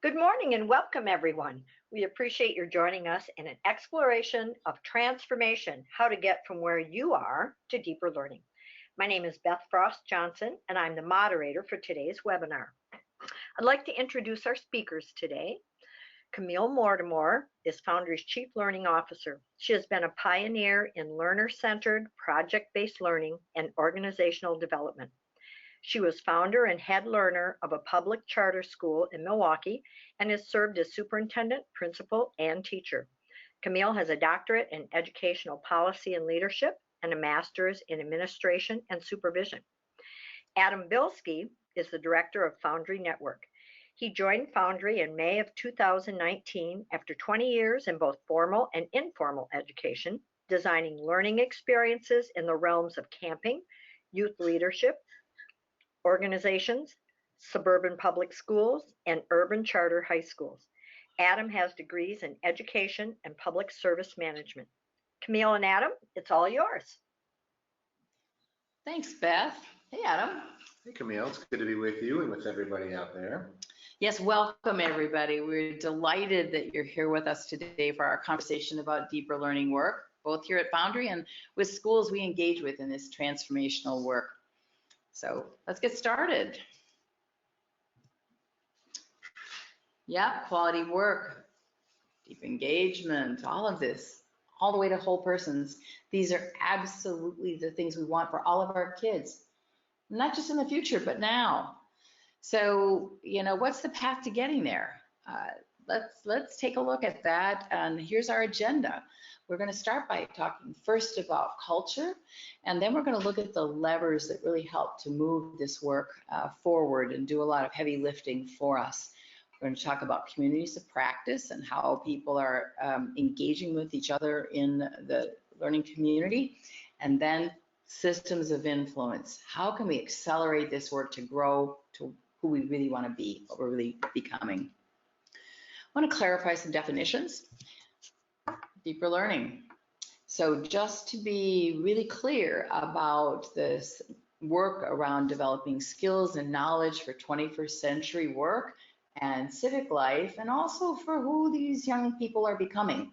Good morning and welcome, everyone. We appreciate your joining us in an exploration of transformation, how to get from where you are to deeper learning. My name is Beth Frost Johnson, and I'm the moderator for today's webinar. I'd like to introduce our speakers today. Camille Mortimer is Foundry's Chief Learning Officer. She has been a pioneer in learner-centered, project-based learning and organizational development. She was founder and head learner of a public charter school in Milwaukee and has served as superintendent, principal, and teacher. Camille has a doctorate in educational policy and leadership and a master's in administration and supervision. Adam Bilski is the director of Foundry Network. He joined Foundry in May of 2019 after 20 years in both formal and informal education, designing learning experiences in the realms of camping, youth leadership, organizations, suburban public schools, and urban charter high schools. Adam has degrees in education and public service management. Camille and Adam, it's all yours. Thanks, Beth. Hey, Adam. Hey, Camille. It's good to be with you and with everybody out there. Yes, welcome, everybody. We're delighted that you're here with us today for our conversation about deeper learning work, both here at Foundry and with schools we engage with in this transformational work. So let's get started. Yeah, quality work, deep engagement, all of this, all the way to whole persons. These are absolutely the things we want for all of our kids, not just in the future, but now. So, what's the path to getting there? Let's take a look at that. And here's our agenda. We're going to start by talking first about culture, and then we're going to look at the levers that really help to move this work forward and do a lot of heavy lifting for us. We're going to talk about communities of practice and how people are engaging with each other in the learning community, and then systems of influence. How can we accelerate this work to grow to who we really want to be, what we're really becoming? I want to clarify some definitions. Deeper learning. So just to be really clear about this work around developing skills and knowledge for 21st century work and civic life, and also for who these young people are becoming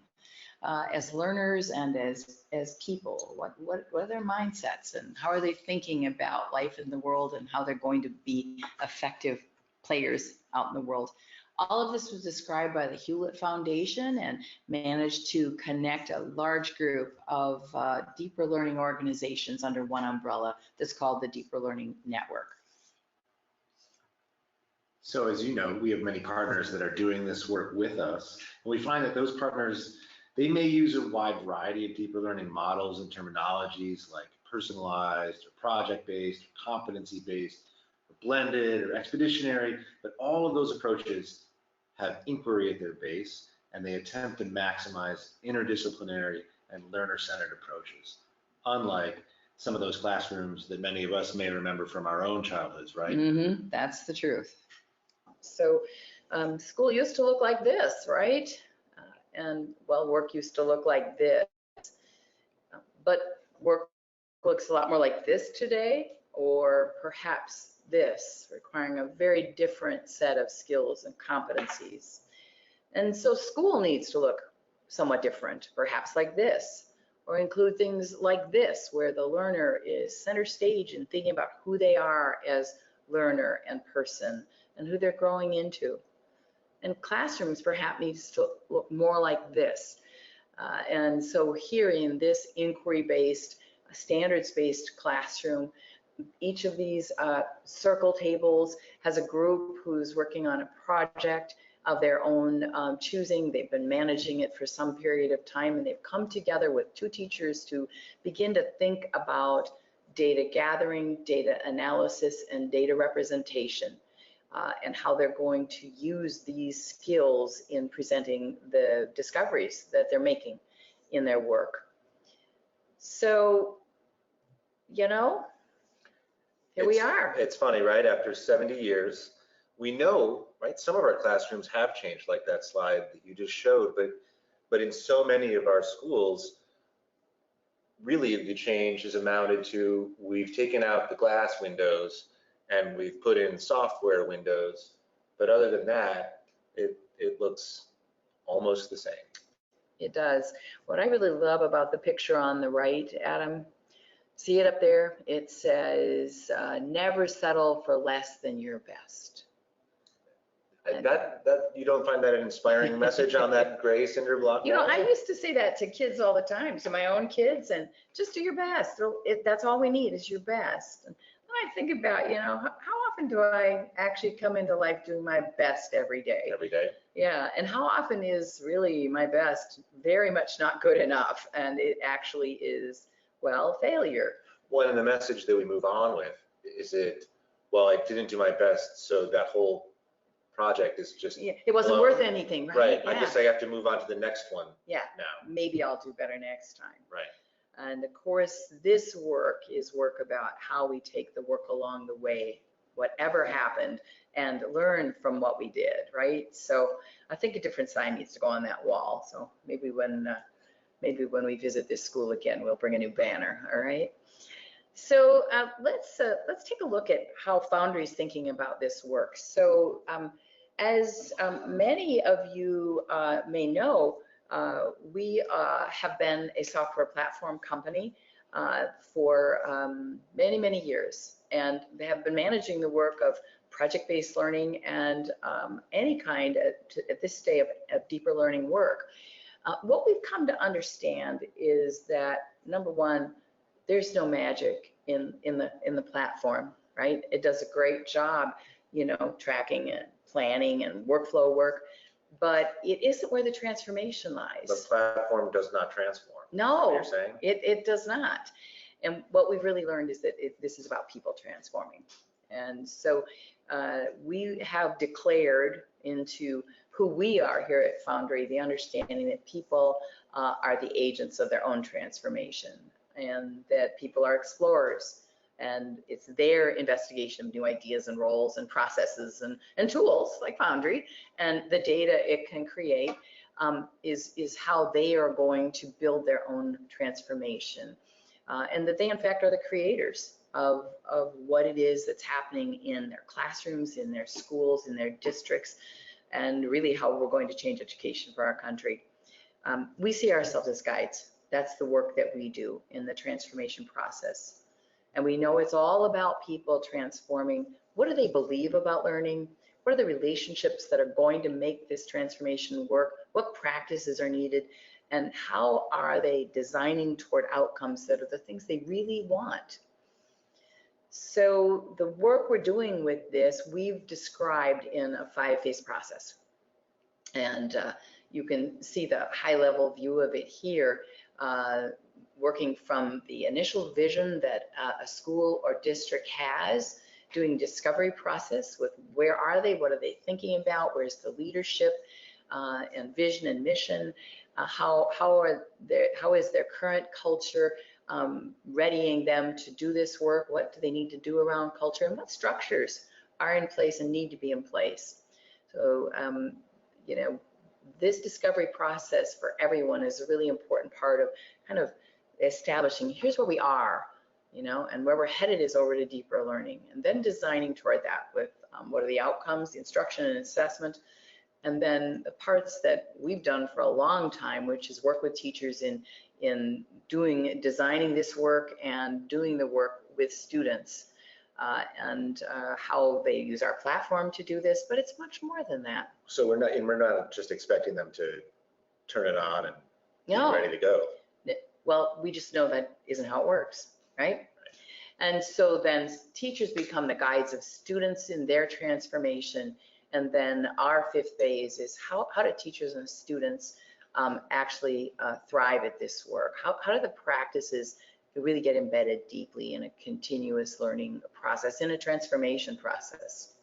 as learners and as people. What are their mindsets and how are they thinking about life in the world and how they're going to be effective players out in the world. All of this was described by the Hewlett Foundation and managed to connect a large group of deeper learning organizations under one umbrella that's called the Deeper Learning Network. So as you know, we have many partners that are doing this work with us. And we find that those partners, they may use a wide variety of deeper learning models and terminologies like personalized or project-based or competency-based or blended or expeditionary, but all of those approaches have inquiry at their base, and they attempt to maximize interdisciplinary and learner-centered approaches, unlike some of those classrooms that many of us may remember from our own childhoods, right? Mm-hmm. That's the truth. So school used to look like this, right? And well, work used to look like this. But work looks a lot more like this today, or perhaps this, requiring a very different set of skills and competencies. And so school needs to look somewhat different, perhaps like this, or include things like this, where the learner is center stage and thinking about who they are as learner and person and who they're growing into. And classrooms perhaps needs to look more like this. And so here in this inquiry-based, standards-based classroom, each of these circle tables has a group who's working on a project of their own choosing. They've been managing it for some period of time, and they've come together with two teachers to begin to think about data gathering, data analysis, and data representation, and how they're going to use these skills in presenting the discoveries that they're making in their work. So, here we are. It's funny, right? After 70 years, we know, right? Some of our classrooms have changed, like that slide that you just showed, but in so many of our schools, really the change has amounted to we've taken out the glass windows and we've put in software windows. But other than that, it looks almost the same. It does. What I really love about the picture on the right, Adam, see it up there? It says, never settle for less than your best. That you don't find that an inspiring message on that gray cinder block You know, wall? I used to say that to kids all the time, to my own kids, and just do your best. That's all we need is your best. And when I think about, you know, how often do I actually come into life doing my best every day? Every day. Yeah, and how often is really my best very much not good enough, and it actually is, well, failure. Well, and the message that we move on with, is it, well, I didn't do my best, so that whole project is just, Yeah, it wasn't Well, worth anything, right? right, I Yeah. guess I have to move on to the next one Yeah, now, maybe I'll do better next time. right? And of course, this work is work about how we take the work along the way, whatever happened, and learn from what we did, right? So I think a different sign needs to go on that wall. So maybe when we visit this school again, we'll bring a new banner, all right? So let's take a look at how Foundry is thinking about this work. So as many of you may know, we have been a software platform company for many, many years, and they have been managing the work of project-based learning and any kind at this day of deeper learning work. What we've come to understand is that, number one, there's no magic in the platform, right? It does a great job, you know, tracking and planning and workflow work, but it isn't where the transformation lies. The platform does not transform. No, You're saying? it does not. And what we've really learned is that this is about people transforming. And so we have declared into who we are here at Foundry, the understanding that people are the agents of their own transformation, and that people are explorers. And it's their investigation of new ideas and roles and processes and tools like Foundry, and the data it can create is how they are going to build their own transformation. And that they, in fact, are the creators of what it is that's happening in their classrooms, in their schools, in their districts, and really how we're going to change education for our country. We see ourselves as guides. That's the work that we do in the transformation process. And we know it's all about people transforming. What do they believe about learning? What are the relationships that are going to make this transformation work? What practices are needed? And how are they designing toward outcomes that are the things they really want? So the work we're doing with this, we've described in a 5-phase process. And you can see the high-level view of it here, working from the initial vision that a school or district has, doing discovery process with where are they, what are they thinking about, where's the leadership and vision and mission, how is their current culture readying them to do this work, what do they need to do around culture, and what structures are in place and need to be in place. So, you know, this discovery process for everyone is a really important part of kind of establishing, here's where we are, you know, and where we're headed is over to deeper learning, and then designing toward that with what are the outcomes, the instruction and assessment, and then the parts that we've done for a long time, which is work with teachers in designing this work and doing the work with students and how they use our platform to do this, but it's much more than that. So we're not just expecting them to turn it on and be No. ready to go. Well, we just know that isn't how it works, right? And so then teachers become the guides of students in their transformation. And then our 5th phase is how do teachers and students actually thrive at this work? How do the practices really get embedded deeply in a continuous learning process, in a transformation process?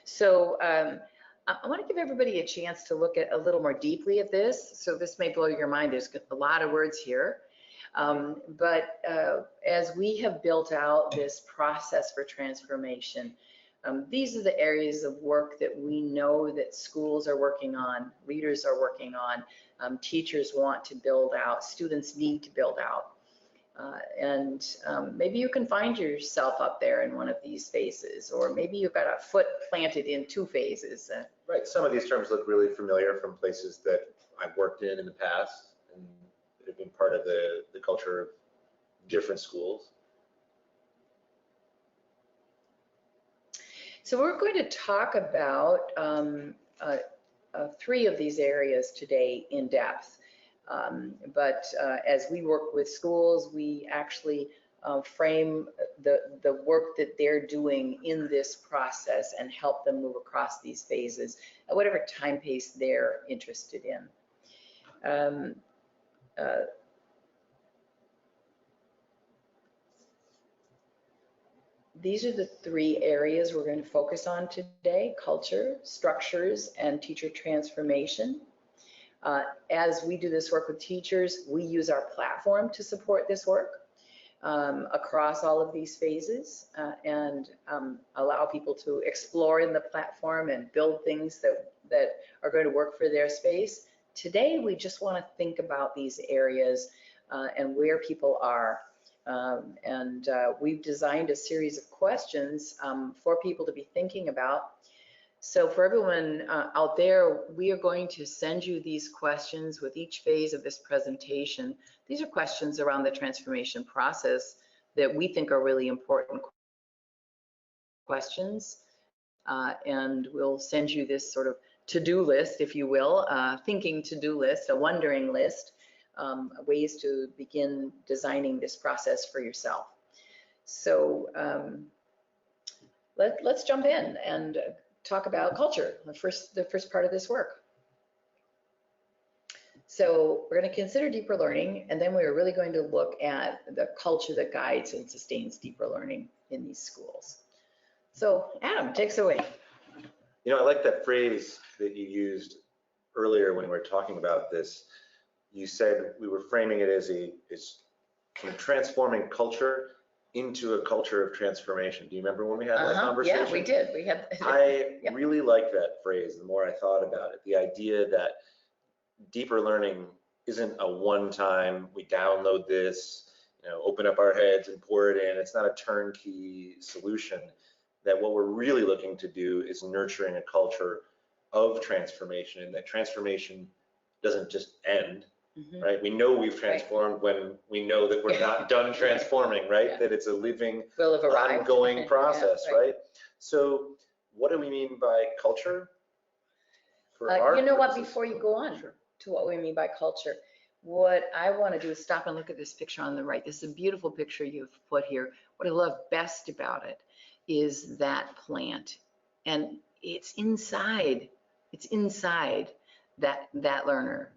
So I want to give everybody a chance to look at a little more deeply at this. So this may blow your mind. There's a lot of words here. But as we have built out this process for transformation, these are the areas of work that we know that schools are working on, leaders are working on, teachers want to build out, students need to build out. Maybe you can find yourself up there in one of these phases, or maybe you've got a foot planted in 2 phases. Right, some of these terms look really familiar from places that I've worked in the past and that have been part of the culture of different schools. So we're going to talk about 3 of these areas today in depth. As we work with schools, we actually frame the work that they're doing in this process and help them move across these phases at whatever time pace they're interested in. These are the 3 areas we're going to focus on today: culture, structures, and teacher transformation. As we do this work with teachers, we use our platform to support this work across all of these phases and allow people to explore in the platform and build things that are going to work for their space. Today, we just want to think about these areas and where people are. We've designed a series of questions for people to be thinking about. So for everyone out there, we are going to send you these questions with each phase of this presentation. These are questions around the transformation process that we think are really important questions. And we'll send you this sort of to-do list, if you will, thinking to-do list, a wondering list, ways to begin designing this process for yourself. So let's jump in and talk about culture, the first part of this work. So we're going to consider deeper learning, and then we're really going to look at the culture that guides and sustains deeper learning in these schools. So Adam, takes away. You know, I like that phrase that you used earlier when we were talking about this. You said we were framing it as from transforming culture into a culture of transformation. Do you remember when we had that conversation? Yeah, we did. We had. I really like that phrase the more I thought about it. The idea that deeper learning isn't a one-time, we download this, open up our heads and pour it in. It's not a turnkey solution. That what we're really looking to do is nurturing a culture of transformation, and that transformation doesn't just end. Mm-hmm. Right? We know we've transformed when we know that we're not done transforming, right? Yeah. That it's a living, ongoing process, right? So what do we mean by culture? You know what, before you go on to what we mean by culture, what I want to do is stop and look at this picture on the right. This is a beautiful picture you've put here. What I love best about it is that plant. And it's inside that learner.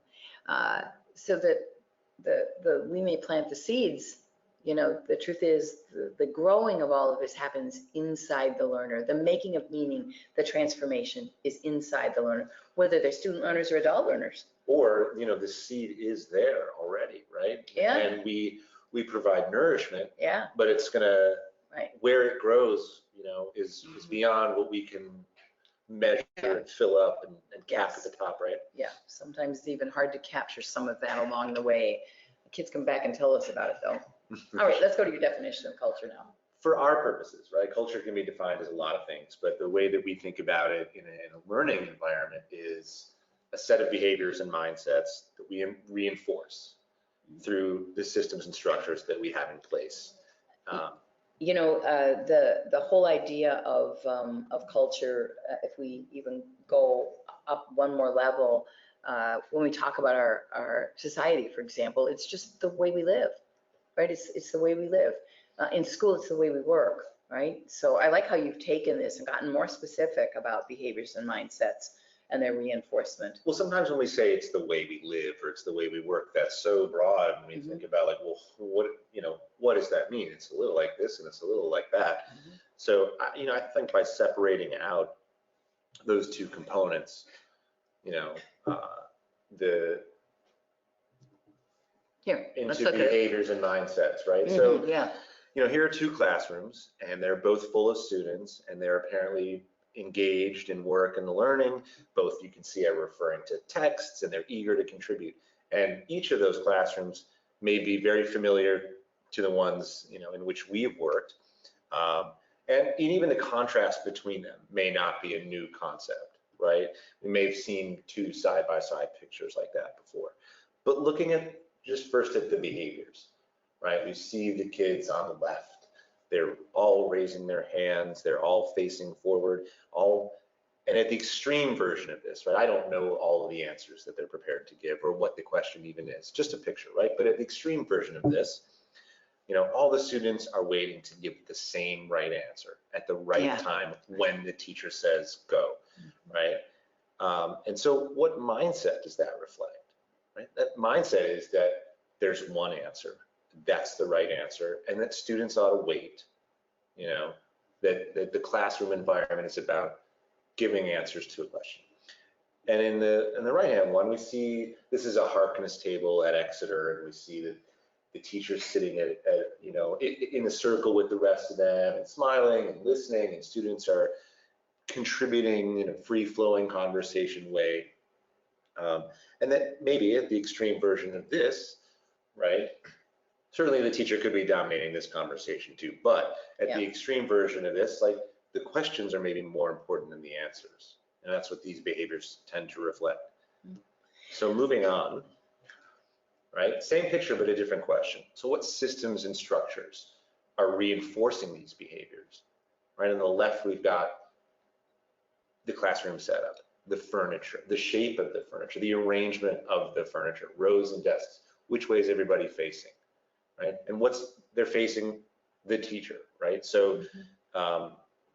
So that we may plant the seeds, the truth is the growing of all of this happens inside the learner. The making of meaning, the transformation is inside the learner, whether they're student learners or adult learners. Or, the seed is there already, right? Yeah. And we provide nourishment. Yeah. But it's gonna, where it grows, is beyond what we can measure and fill up and cap at the top, right? Yeah, sometimes it's even hard to capture some of that along the way. The kids come back and tell us about it though. All right, let's go to your definition of culture now. For our purposes, right? Culture can be defined as a lot of things, but the way that we think about it in a learning environment is a set of behaviors and mindsets that we reinforce through the systems and structures that we have in place. The whole idea of culture, if we even go up one more level, when we talk about our society, for example, it's just the way we live, right? It's the way we live. In school, it's the way we work, right? So I like how you've taken this and gotten more specific about behaviors and mindsets and their reinforcement. Well, sometimes when we say it's the way we live or it's the way we work, that's so broad. When we think about what does that mean? It's a little like this and it's a little like that. So, I think by separating out those two components, into behaviors and mindsets, right? So, here are 2 classrooms and they're both full of students and they're apparently engaged in work and learning. Both you can see are referring to texts and they're eager to contribute. And each of those classrooms may be very familiar to the ones, in which we've worked. And even the contrast between them may not be a new concept, right? We may have seen two side-by-side pictures like that before. But looking at just first at the behaviors, right? We see the kids on the left, they're all raising their hands, they're all facing forward, and at the extreme version of this, right? I don't know all of the answers that they're prepared to give or what the question even is, just a picture, right? But at the extreme version of this, all the students are waiting to give the same right answer at the right time when the teacher says go, right? And so what mindset does that reflect, right? That mindset is that there's one answer, that's the right answer, and that students ought to wait, that the classroom environment is about giving answers to a question. And in the right-hand one, we see this is a Harkness table at Exeter, and we see that the teacher's sitting in a circle with the rest of them and smiling and listening, and students are contributing in a free-flowing conversation way. And that maybe at the extreme version of this, right? Certainly the teacher could be dominating this conversation too, but at the extreme version of this, like the questions are maybe more important than the answers. And that's what these behaviors tend to reflect. So moving on, right? Same picture, but a different question. So what systems and structures are reinforcing these behaviors, right? On the left, we've got the classroom setup, the furniture, the shape of the furniture, the arrangement of the furniture, rows and desks, which way is everybody facing, right? And they're facing the teacher, right? So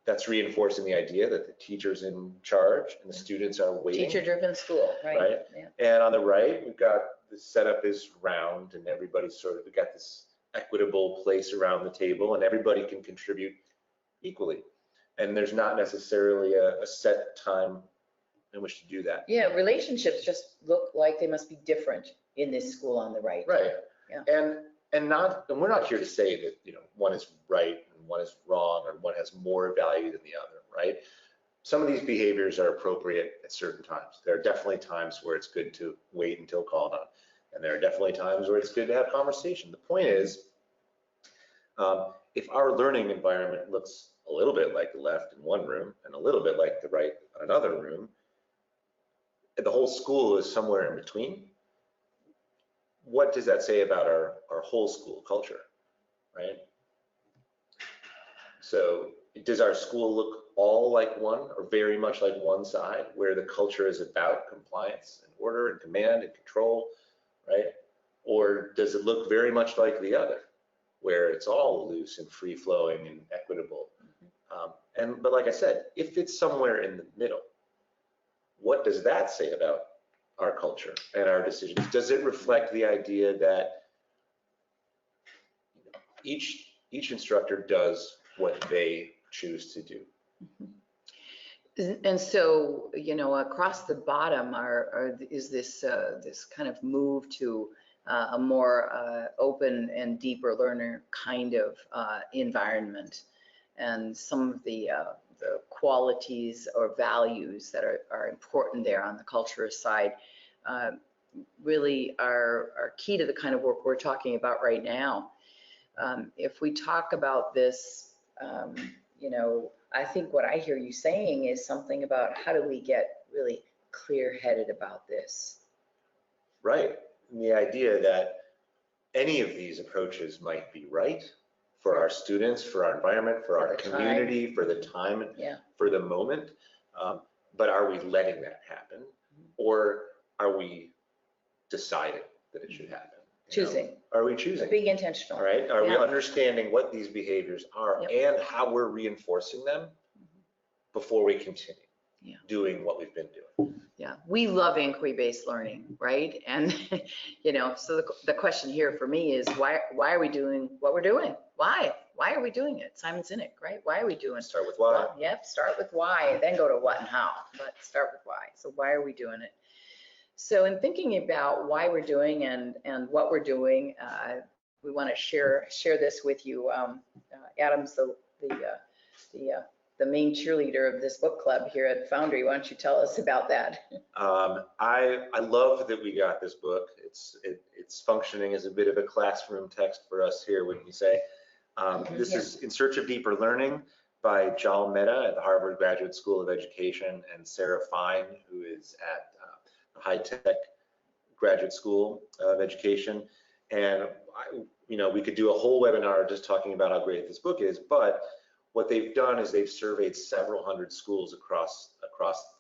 that's reinforcing the idea that the teacher's in charge and the students are waiting. Teacher-driven school, right? Yeah. And on the right, we've got the setup is round and everybody's we got this equitable place around the table and everybody can contribute equally. And there's not necessarily a set time in which to do that. Yeah, relationships just look like they must be different in this school on the right. Right. Yeah. And we're not here to say that one is right and one is wrong or one has more value than the other, right? Some of these behaviors are appropriate at certain times. There are definitely times where it's good to wait until called on, and there are definitely times where it's good to have conversation. The point is, if our learning environment looks a little bit like the left in one room and a little bit like the right in another room, and the whole school is somewhere in between, what does that say about our whole school culture, right? So does our school look all like one or very much like one side where the culture is about compliance and order and command and control, right? Or does it look very much like the other where it's all loose and free flowing and equitable? But like I said, if it's somewhere in the middle, what does that say about our culture and our decisions? Does it reflect the idea that each instructor does what they choose to do? And so, across the bottom is this kind of move to a more open and deeper learner kind of environment, and some of the qualities or values that are important there on the culture side really are key to the kind of work we're talking about right now. If we talk about this, I think what I hear you saying is something about how do we get really clear-headed about this? Right. And the idea that any of these approaches might be right for our students, for our environment, for our community, for the time, for the moment. But are we letting that happen? Or are we deciding that it should happen? Choosing. Are we choosing? Being intentional. All right. Are we understanding what these behaviors are and how we're reinforcing them before we continue doing what we've been doing? Yeah, we love inquiry-based learning, right? And so the question here for me is why are we doing what we're doing? Why are we doing it? Simon Sinek, right? Why are we doing it? Start with why. Well, yep, start with why, then go to what and how, but start with why. So why are we doing it? So in thinking about why we're doing and what we're doing, we want to share this with you. Adam's the main cheerleader of this book club here at Foundry. Why don't you tell us about that? I love that we got this book. It's it's functioning as a bit of a classroom text for us here, wouldn't you say? This Yeah. is In Search of Deeper Learning by Jal Mehta at the Harvard Graduate School of Education and Sarah Fine, who is at the High Tech Graduate School of Education. And we could do a whole webinar just talking about how great this book is, but what they've done is they've surveyed several hundred schools across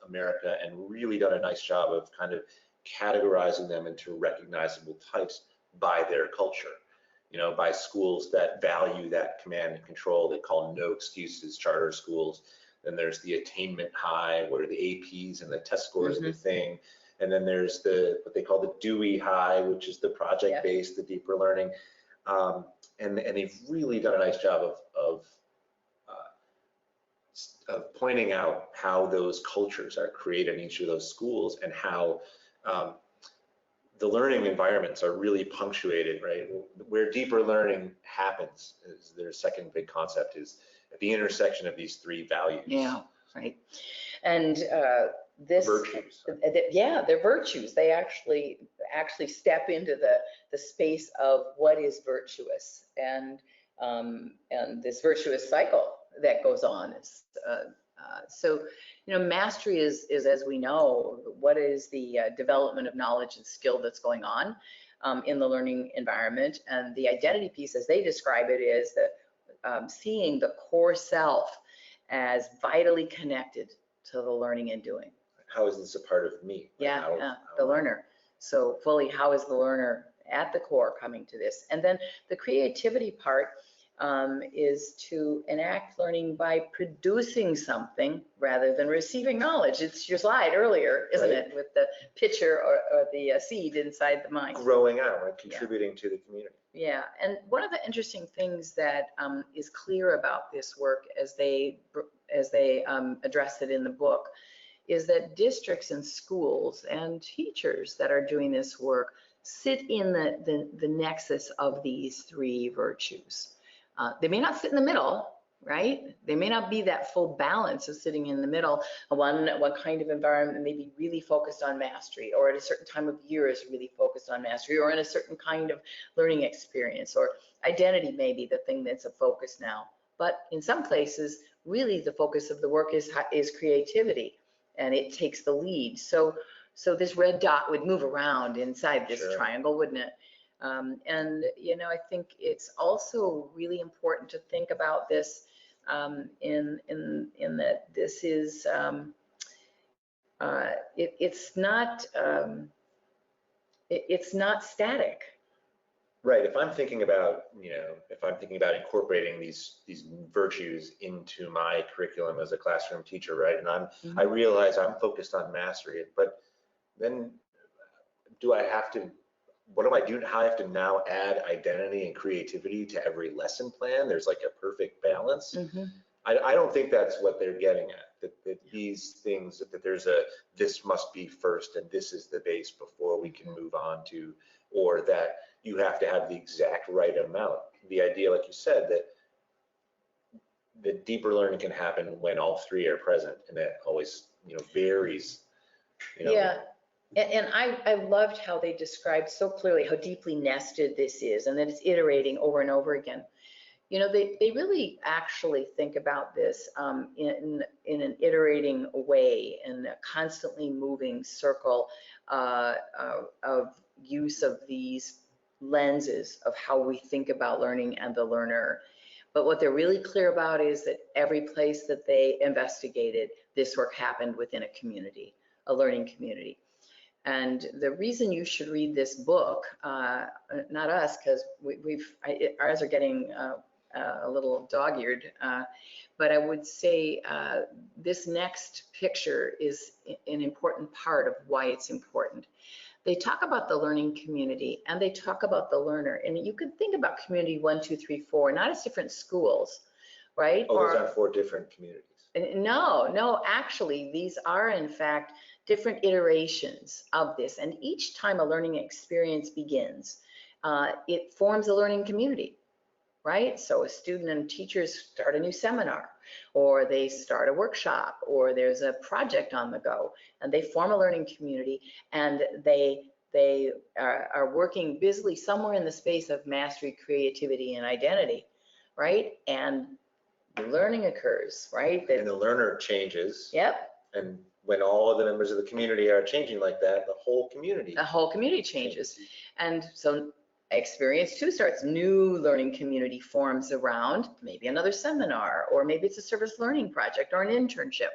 America and really done a nice job of kind of categorizing them into recognizable types by their culture. By schools that value that command and control, they call no excuses charter schools. Then there's the attainment high, where the APs and the test scores are the thing. And then there's what they call the Dewey high, which is the project-based, the deeper learning. And they've really done a nice job of pointing out how those cultures are created in each of those schools and how the learning environments are really punctuated, right? Where deeper learning happens is their second big concept is at the intersection of these three values. Yeah, right. And this virtues. Yeah, they're virtues. They actually step into the space of what is virtuous and this virtuous cycle that goes on. So mastery is, as we know, what is the development of knowledge and skill that's going on in the learning environment. And the identity piece, as they describe it, is that seeing the core self as vitally connected to the learning and doing. How is this a part of me? The learner. So fully, how is the learner at the core coming to this? And then the creativity part is to enact learning by producing something rather than receiving knowledge. It's your slide earlier, isn't it, with the pitcher or the seed inside the mind. Growing out, right? Contributing to the community. Yeah, and one of the interesting things that is clear about this work as they address it in the book is that districts and schools and teachers that are doing this work sit in the nexus of these three virtues. They may not sit in the middle, right? They may not be that full balance of sitting in the middle. One kind of environment may be really focused on mastery, or at a certain time of year is really focused on mastery, or in a certain kind of learning experience, or identity may be the thing that's a focus now. But in some places, really the focus of the work is creativity, and it takes the lead. So this red dot would move around inside this triangle, wouldn't it? And I think it's also really important to think about this in that this is it's not static. Right. If I'm thinking about incorporating these virtues into my curriculum as a classroom teacher, right? And I realize I'm focused on mastery, but then what do I do? How I have to now add identity and creativity to every lesson plan? There's like a perfect balance. I don't think that's what they're getting at, that these things, that there's this must be first and this is the base before we can move on to, or that you have to have the exact right amount. The idea, like you said, that the deeper learning can happen when all three are present, and that always varies. Yeah. And I loved how they described so clearly how deeply nested this is, and that it's iterating over and over again. They really actually think about this in an iterating way, in a constantly moving circle of use of these lenses of how we think about learning and the learner. But what they're really clear about is that every place that they investigated, this work happened within a community, a learning community. And the reason you should read this book, not us, because ours are getting a little dog-eared, but I would say this next picture is an important part of why it's important. They talk about the learning community and they talk about the learner, and you can think about community 1, 2, 3, 4, not as different schools, right? Oh, those aren't 4 different communities. No, actually, these are in fact different iterations of this, and each time a learning experience begins, it forms a learning community, right? So a student and teachers start a new seminar, or they start a workshop, or there's a project on the go, and they form a learning community, and they They are working busily somewhere in the space of mastery, creativity, and identity, right? And learning occurs, right? And the learner changes. Yep, And when all of the members of the community are changing like that, the whole community. the whole community changes. And so experience two starts, new learning community forms around maybe another seminar, or maybe it's a service learning project or an internship,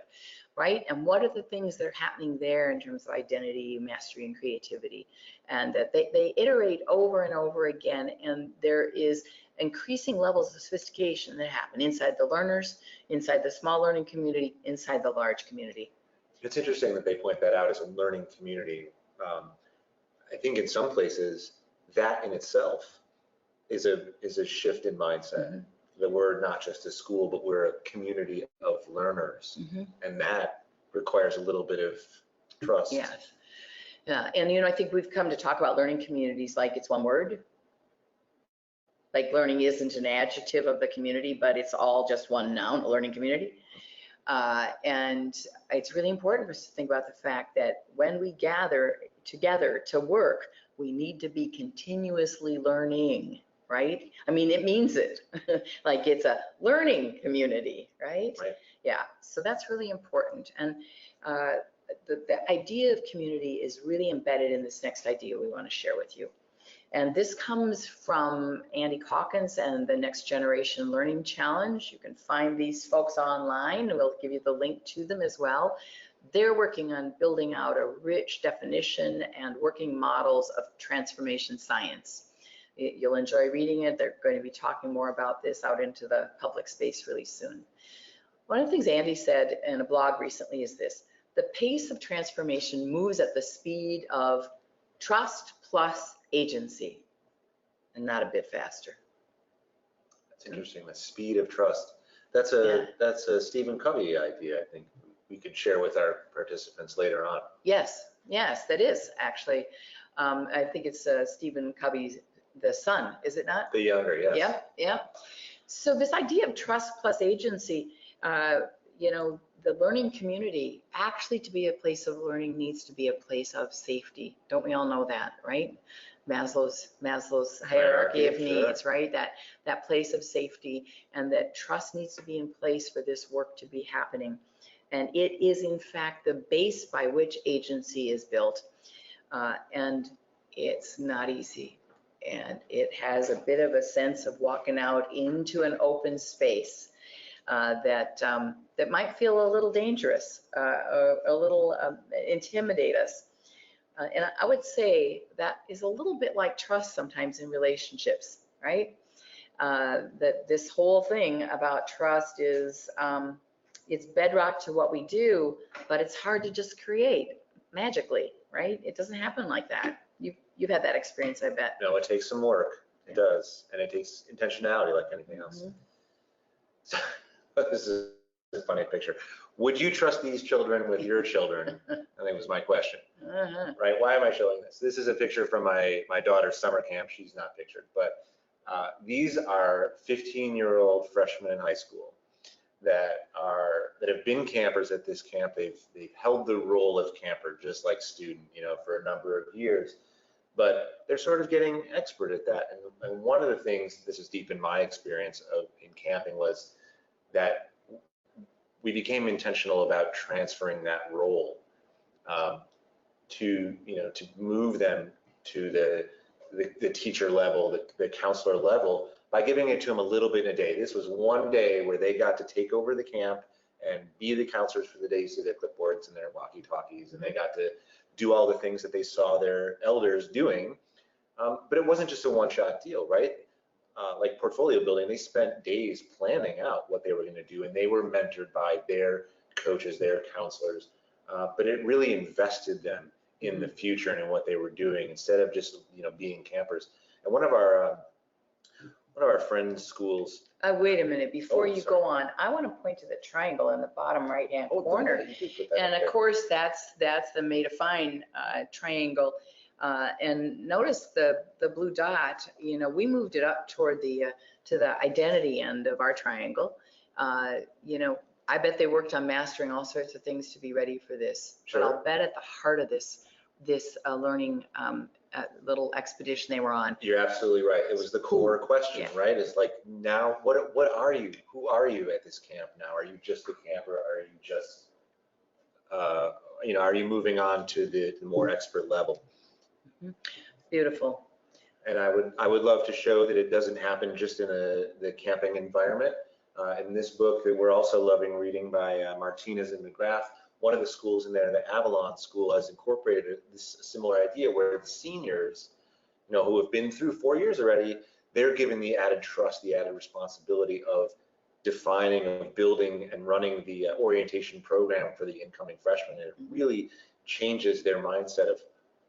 right? And what are the things that are happening there in terms of identity, mastery, and creativity? And that they iterate over and over again, and there is increasing levels of sophistication that happen inside the learners, inside the small learning community, inside the large community. It's interesting that they point that out as a learning community. I think in some places that in itself is a shift in mindset, that we're not just a school, but we're a community of learners. And that requires a little bit of trust. Yes. Yeah, and I think we've come to talk about learning communities like it's one word. Like learning isn't an adjective of the community, but it's all just one noun, a learning community. And it's really important for us to think about the fact that when we gather together to work, we need to be continuously learning, right? I mean, it means it. Like it's a learning community, right? Right. Yeah, so that's really important. And the idea of community is really embedded in this next idea we want to share with you. And this comes from Andy Calkins and the Next Generation Learning Challenge. You can find these folks online. We'll give you the link to them as well. They're working on building out a rich definition and working models of transformation science. You'll enjoy reading it. They're going to be talking more about this out into the public space really soon. One of the things Andy said in a blog recently is this: the pace of transformation moves at the speed of trust plus agency, and not a bit faster. That's interesting, the speed of trust. That's a Stephen Covey idea, I think we could share with our participants later on. Yes, that is actually. I think it's Stephen Covey's, the son, is it not? The younger, yes. Yeah. So this idea of trust plus agency, the learning community, actually to be a place of learning needs to be a place of safety. Don't we all know that, right? Maslow's hierarchy of needs, sure. Right? That place of safety, and that trust needs to be in place for this work to be happening. And it is in fact the base by which agency is built. And it's not easy. And it has a bit of a sense of walking out into an open space that might feel a little dangerous, a little intimidate us. And I would say that is a little bit like trust sometimes in relationships, right? That this whole thing about trust is, it's bedrock to what we do, but it's hard to just create magically, right? It doesn't happen like that. You've had that experience, I bet. No, it takes some work. It does. And it takes intentionality like anything else. So, this is a funny picture. Would you trust these children with your children? I think was my question. Right? Why am I showing this? This is a picture from my daughter's summer camp. She's not pictured, but these are 15-year-old freshmen in high school that have been campers at this camp. They've held the role of camper, just like student, for a number of years. But they're sort of getting expert at that. And one of the things, this is deep in my experience in camping, was that we became intentional about transferring that role to move them to the teacher level, the counselor level, by giving it to them a little bit in a day. This was one day where they got to take over the camp and be the counselors for the day, so their clipboards and their walkie-talkies, and they got to do all the things that they saw their elders doing. But it wasn't just a one-shot deal, right? Like portfolio building, they spent days planning out what they were going to do, and they were mentored by their coaches, their counselors. But it really invested them in the future and in what they were doing, instead of just being campers. And one of our friends' schools. Wait a minute, before you sorry. go on, I want to point to the triangle in the bottom right-hand corner. You did put that And up of there. course, that's the Made of Fine triangle. And notice the blue dot, we moved it up toward to the identity end of our triangle. I bet they worked on mastering all sorts of things to be ready for this. Sure. But I'll bet at the heart of this this learning little expedition they were on. You're absolutely right. It was the core question, Yeah. right? It's like, now, what are you? Who are you at this camp now? Are you just a camper? Are you just, are you moving on to the more expert level? Beautiful. And I would love to show that it doesn't happen just in the camping environment. In this book that we're also loving reading by Martinez and McGrath, one of the schools in there, the Avalon School, has incorporated this similar idea where the seniors, who have been through 4 years already, they're given the added trust, the added responsibility of defining, of building and running the orientation program for the incoming freshmen. And it really changes their mindset of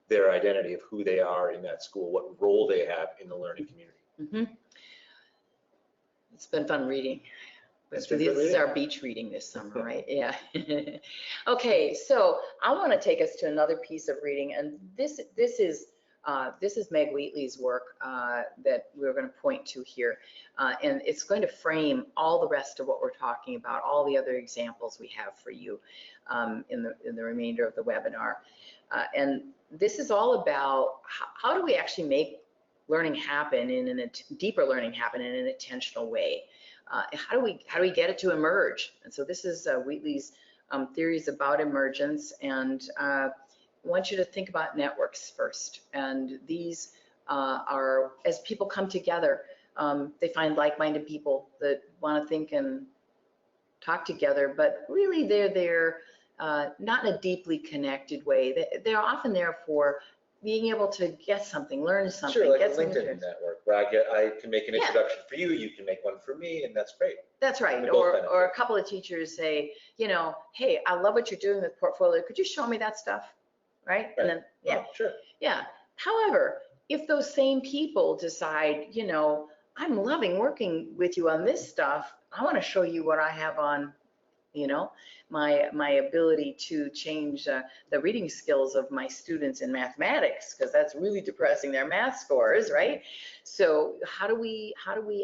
their identity of who they are in that school, what role they have in the learning community. It's been fun reading. It's This been good is reading. our beach reading this summer, right? Yeah. Okay, so I want to take us to another piece of reading, and this is Meg Wheatley's work that we're going to point to here, and it's going to frame all the rest of what we're talking about, all the other examples we have for you in the remainder of the webinar. And this is all about how do we actually make learning happen deeper learning happen in an intentional way. How do we get it to emerge? And so this is Wheatley's theories about emergence, and I want you to think about networks first. And these are, as people come together, they find like-minded people that want to think and talk together, but really they're there not in a deeply connected way. They're often there for being able to get something, learn something. Sure, like a get some LinkedIn interest. network where I can make an introduction for you, you can make one for me, and that's great. That's right. We both benefit. Or a couple of teachers say, hey, I love what you're doing with portfolio. Could you show me that stuff? Right? And then, yeah, Oh, sure. yeah. However, if those same people decide, I'm loving working with you on this stuff, I want to show you what I have on, my ability to change the reading skills of my students in mathematics, because that's really depressing their math scores, right? So how do we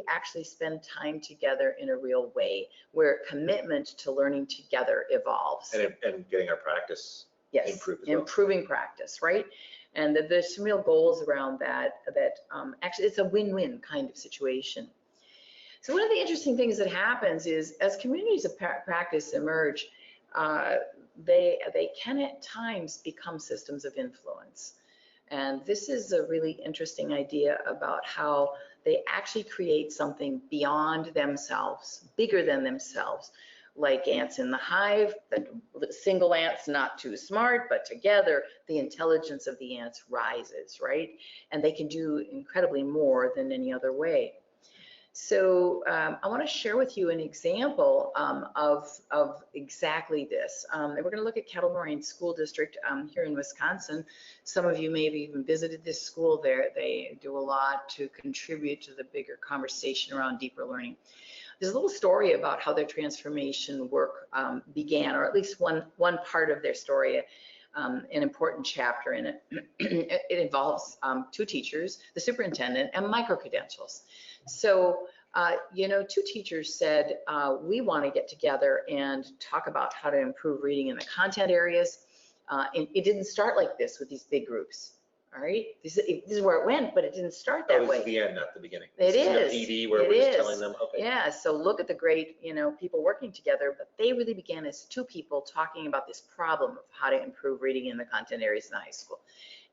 actually spend time together in a real way where commitment to learning together evolves? And getting our practice improved as well. Improving practice, right? And there's some real goals around that actually it's a win-win kind of situation. So one of the interesting things that happens is as communities of practice emerge, they can at times become systems of influence. And this is a really interesting idea about how they actually create something beyond themselves, bigger than themselves. Like ants in the hive, the single ant's not too smart, but together the intelligence of the ants rises, right? And they can do incredibly more than any other way. So I want to share with you an example of exactly this. We're going to look at Kettle Moraine School District here in Wisconsin. Some of you may have even visited this school there. They do a lot to contribute to the bigger conversation around deeper learning. There's a little story about how their transformation work began, or at least one part of their story, an important chapter in it. It involves 2 teachers, the superintendent, and micro-credentials. So, 2 teachers said, we want to get together and talk about how to improve reading in the content areas. And it didn't start like this with these big groups. All right, this is where it went, but it didn't start that way. This is the end, not the beginning. It is. PD where we're just telling them, okay. Yeah, so look at the great, people working together, but they really began as 2 people talking about this problem of how to improve reading in the content areas in the high school.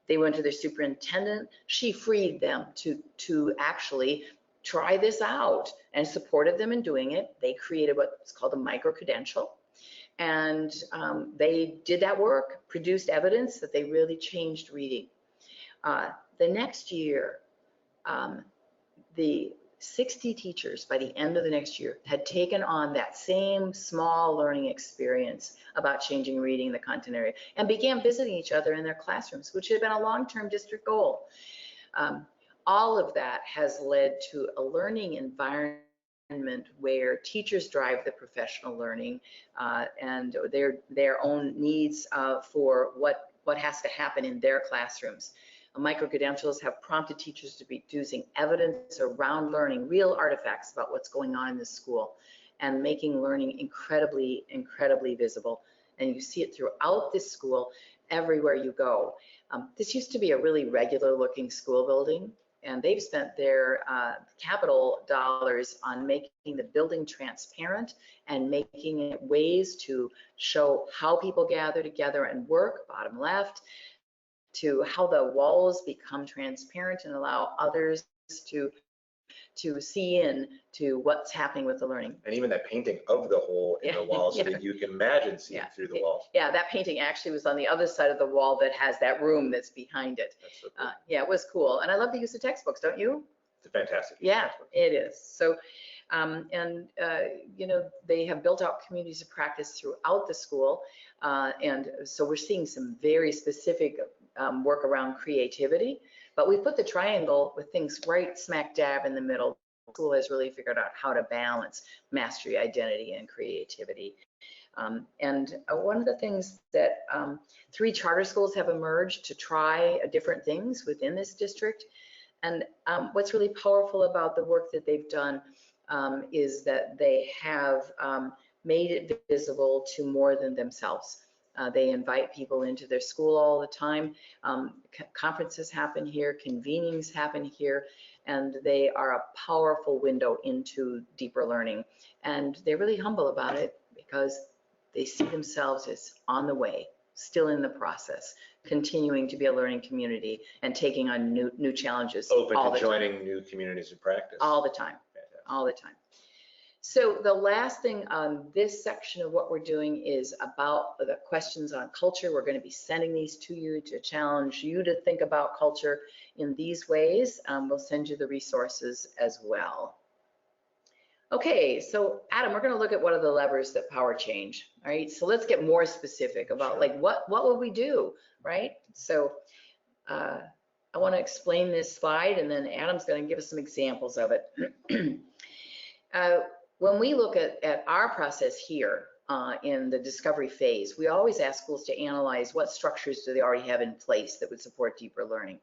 They went to their superintendent. She freed them to actually try this out and supported them in doing it. They created what's called a micro-credential. And they did that work, produced evidence that they really changed reading. The next year, the 60 teachers by the end of the next year had taken on that same small learning experience about changing reading in the content area and began visiting each other in their classrooms, which had been a long-term district goal. All of that has led to a learning environment where teachers drive the professional learning and their own needs for what has to happen in their classrooms. Micro-credentials have prompted teachers to be using evidence around learning, real artifacts about what's going on in the school, and making learning incredibly, incredibly visible. And you see it throughout this school. everywhere you go. This used to be a really regular looking school building, and they've spent their capital dollars on making the building transparent and making it ways to show how people gather together and work, bottom left, to how the walls become transparent and allow others to see in to what's happening with the learning. And even that painting of the hole in the wall, so Yeah. that you can imagine seeing through the wall. Yeah, that painting actually was on the other side of the wall that has that room that's behind it. That's so cool. Yeah, it was cool. And I love the use of textbooks, don't you? It's a fantastic. Yeah, it is. So, you know, they have built out communities of practice throughout the school. And so we're seeing some very specific work around creativity, but we put the triangle with things right smack dab in the middle. The school has really figured out how to balance mastery, identity, and creativity. And one of the things that 3 charter schools have emerged to try different things within this district. And what's really powerful about the work that they've done is that they have made it visible to more than themselves. They invite people into their school all the time. Conferences happen here, convenings happen here, and they are a powerful window into deeper learning. And they're really humble about it because they see themselves as on the way, still in the process, continuing to be a learning community and taking on new challenges. Open all to the joining time. new communities of practice. All the time, all the time. So the last thing on this section of what we're doing is about the questions on culture. We're going to be sending these to you to challenge you to think about culture in these ways. We'll send you the resources as well. Okay, so Adam, we're going to look at what are the levers that power change. All right, so let's get more specific about like what will we do, right? So I want to explain this slide, and then Adam's going to give us some examples of it. When we look at our process here in the discovery phase, we always ask schools to analyze what structures do they already have in place that would support deeper learning.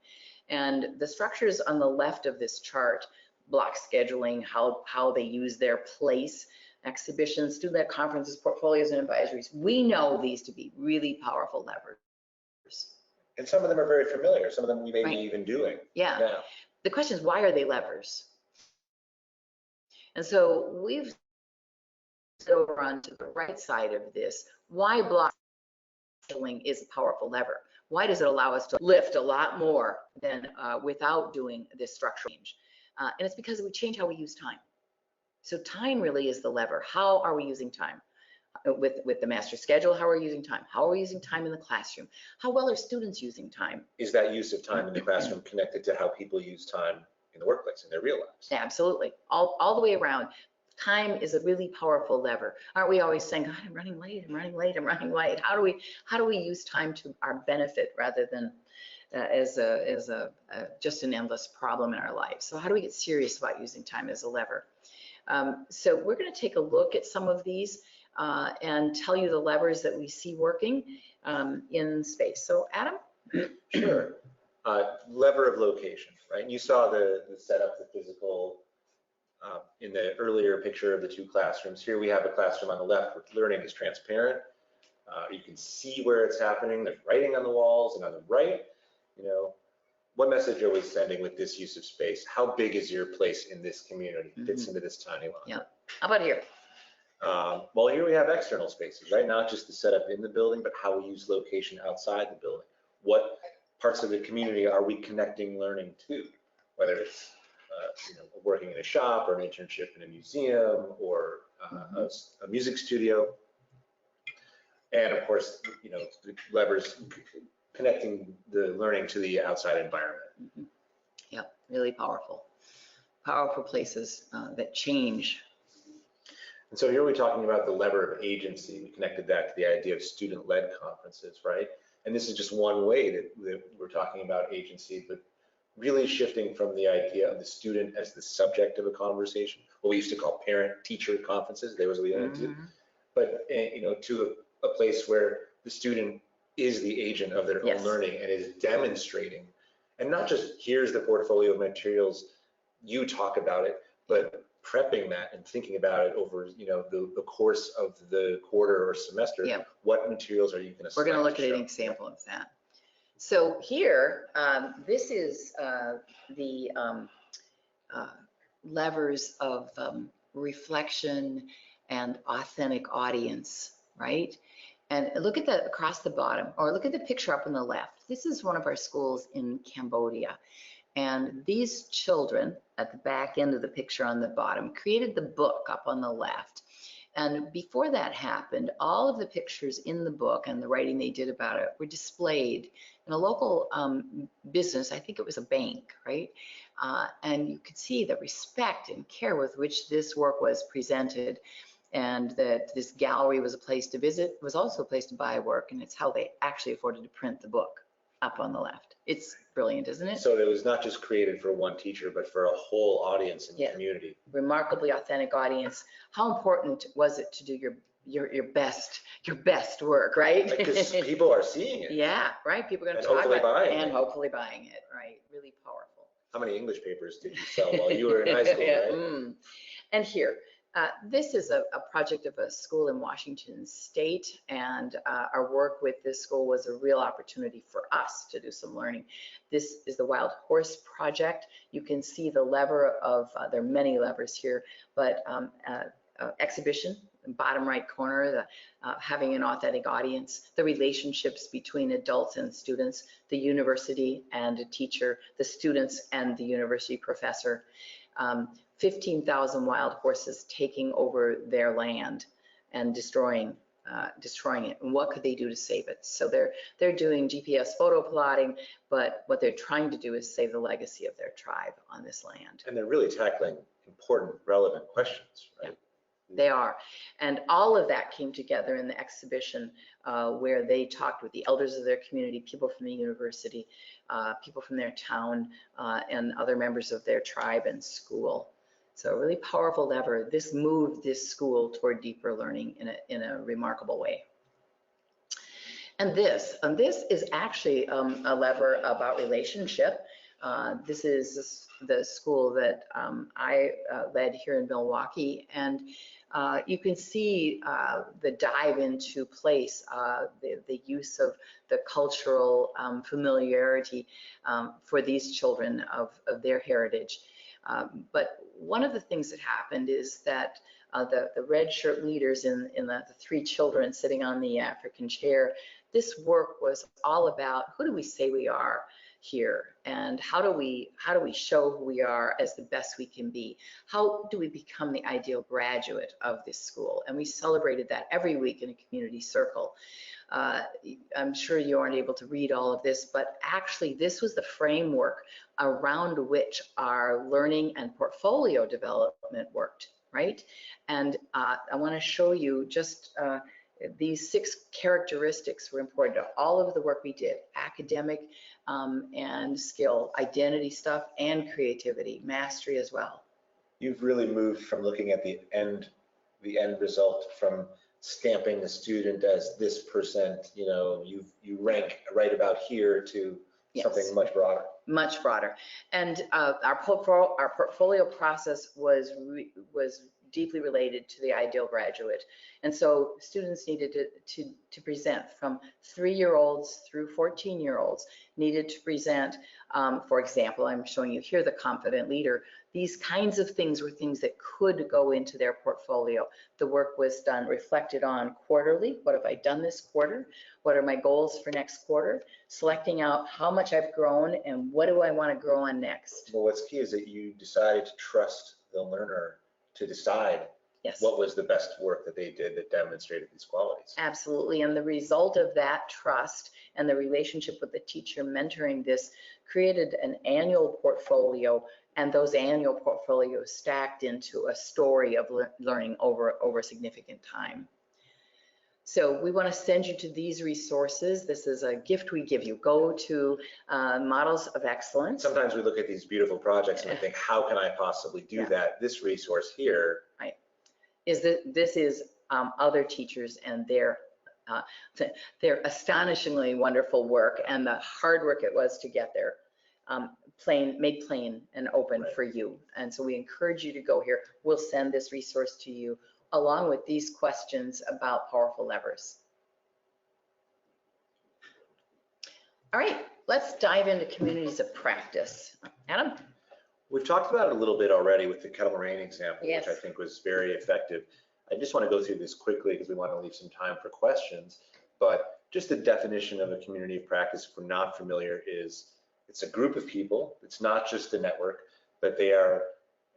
And the structures on the left of this chart, block scheduling, how they use their place, exhibitions, student conferences, portfolios, and advisories. We know these to be really powerful levers. And some of them are very familiar. Some of them we may Right. be even doing Yeah. now. The question is, why are they levers? And so we've over onto the right side of this, why block scheduling is a powerful lever. Why does it allow us to lift a lot more than without doing this structural change? And it's because we change how we use time. So time really is the lever. How are we using time? With the master schedule, how are we using time? How are we using time in the classroom? How well are students using time? Is that use of time in the classroom connected to how people use time in the workplace, in their real lives? Absolutely, all the way around. Time is a really powerful lever. Aren't we always saying, God, I'm running late, I'm running late, I'm running late? How do we use time to our benefit rather than as just an endless problem in our life? So how do we get serious about using time as a lever? So we're going to take a look at some of these and tell you the levers that we see working in space. So Adam? Sure. Lever of location, right? And you saw the setup, the physical, in the earlier picture of the 2 classrooms. Here we have a classroom on the left where learning is transparent. You can see where it's happening. There's writing on the walls, and on the right, you know, what message are we sending with this use of space? How big is your place in this community? Fits into this tiny line. Yeah. How about here? Well, here we have external spaces, right? Not just the setup in the building, but how we use location outside the building. What parts of the community are we connecting learning to? Whether it's you know, working in a shop or an internship in a museum or a music studio. And of course, you know, the levers connecting the learning to the outside environment. Yep, really powerful places that change. And so here we're talking about the lever of agency. We connected that to the idea of student-led conferences, right? And this is just one way that we're talking about agency, but really shifting from the idea of the student as the subject of a conversation, what we used to call parent-teacher conferences, they was we went into, but you know, to a place where the student is the agent of their own learning and is demonstrating, and not just here's the portfolio of materials, you talk about it, but prepping that and thinking about it over, the course of the quarter or semester, Yeah. what materials are you going to We're going to select look at an show? example of that. So here, this is the levers of reflection and authentic audience, right? And look at that across the bottom, or look at the picture up on the left. This is one of our schools in Cambodia. And these children at the back end of the picture on the bottom created the book up on the left. And before that happened, all of the pictures in the book and the writing they did about it were displayed in a local business. I think it was a bank, right? And you could see the respect and care with which this work was presented, and that this gallery was a place to visit, was also a place to buy work, and it's how they actually afforded to print the book up on the left. It's brilliant, isn't it? So it was not just created for one teacher, but for a whole audience and Yeah. community. Remarkably authentic audience. How important was it to do your best work, right? Because people are seeing it. Yeah, right. People are going And to talk hopefully about it buying and it. hopefully buying it, right? Really powerful. How many English papers did you sell while you were in high school, Yeah, right? And here, this is a project of a school in Washington State, and our work with this school was a real opportunity for us to do some learning. This is the Wild Horse Project. You can see the lever of, there are many levers here, but exhibition, bottom right corner, the having an authentic audience, the relationships between adults and students, the university and a teacher, the students and the university professor. 15,000 wild horses taking over their land and destroying it. And what could they do to save it? So they're doing GPS photo plotting, but what they're trying to do is save the legacy of their tribe on this land. And they're really tackling important, relevant questions, right? They are. And all of that came together in the exhibition where they talked with the elders of their community, people from the university, people from their town, and other members of their tribe and school. So a really powerful lever. This moved this school toward deeper learning in a remarkable way. And this is actually a lever about relationship. This is the school that I led here in Milwaukee, and you can see the dive into place, the use of the cultural familiarity for these children of their heritage. But one of the things that happened is that the red shirt leaders in the three children sitting on the African chair, this work was all about who do we say we are here, and how do we show who we are as the best we can be? How do we become the ideal graduate of this school? And we celebrated that every week in a community circle. I'm sure you aren't able to read all of this, but actually this was the framework around which our learning and portfolio development worked, right? And I want to show you just these 6 characteristics were important to all of the work we did: academic and skill, identity stuff, and creativity, mastery as well. You've really moved from looking at the end result, from stamping the student as this percent, you rank right about here, to Yes. something much broader. Much broader. And our portfolio process was deeply related to the ideal graduate. And so students needed to present, from 3-year-olds through 14-year-olds needed to present, for example, I'm showing you here the confident leader. These kinds of things were things that could go into their portfolio. The work was done, reflected on quarterly. What have I done this quarter? What are my goals for next quarter? Selecting out how much I've grown and what do I want to grow on next. Well, what's key is that you decided to trust the learner to decide Yes. what was the best work that they did that demonstrated these qualities. Absolutely. And the result of that trust and the relationship with the teacher mentoring this created an annual portfolio, and those annual portfolios stacked into a story of learning over significant time. So we want to send you to these resources. This is a gift we give you. Go to Models of Excellence. Sometimes we look at these beautiful projects and we think, how can I possibly do that? This resource here. This is other teachers and their astonishingly wonderful work and the hard work it was to get there. made plain and open Right. for you. And so we encourage you to go here. We'll send this resource to you along with these questions about powerful levers. All right, let's dive into communities of practice. Adam? We've talked about it a little bit already with the Kettle Moraine example, Yes. which I think was very effective. I just want to go through this quickly because we want to leave some time for questions. But just the definition of a community of practice, if we're not familiar, is it's a group of people. It's not just a network, but they are,